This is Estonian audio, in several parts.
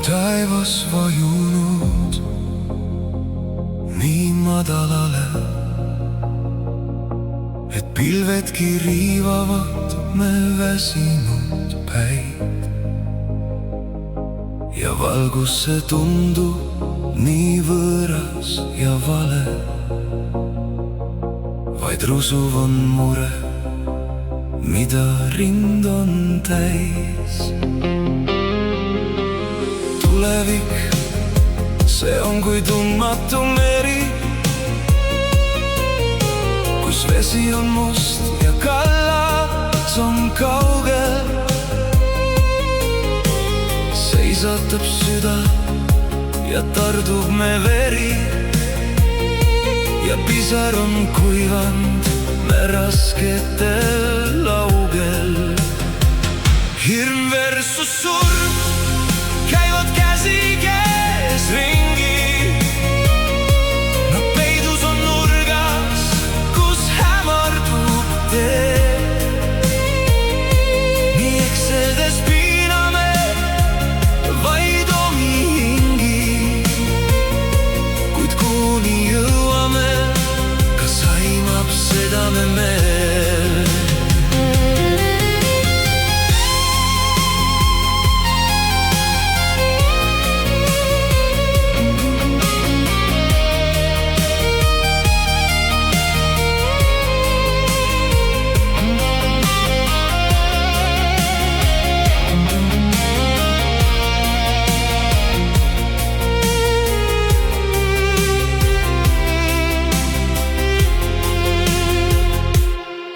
taevas vajunud nii madalale, et pilvedki riivavad me väsinud päid. Ja valgus see tundub nii võõras ja vale, vaid rusuv on mure, mida rind on täis. Tulevik, see on kui tundmatu meri, kus vesi on must ja kallas on kaugel. Seisatab süda ja tardub me veri, ja pisar on kuivanud me rasketel laugel. Hirm versus surm käivad käsikäes ringi. Nad peidus on nurgas, kus hämardub tee. Nii ekseldes piiname vaid omi hingi, kuid kuuni jõuame, kas aimab seda me meel.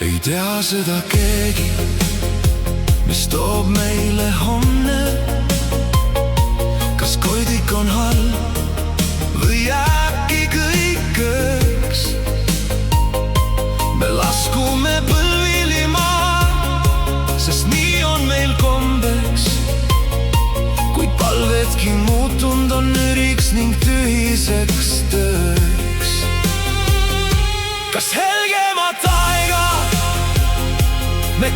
Ei tea seda keegi, mis toob meile homne. Kas koidik on halb või jääbki kõik ööks? Me laskume põlvili maa, sest nii on meil kombeks. Kuid palvedki muutunud on üriks ning tühiseks tööks. Kas helgemat aega me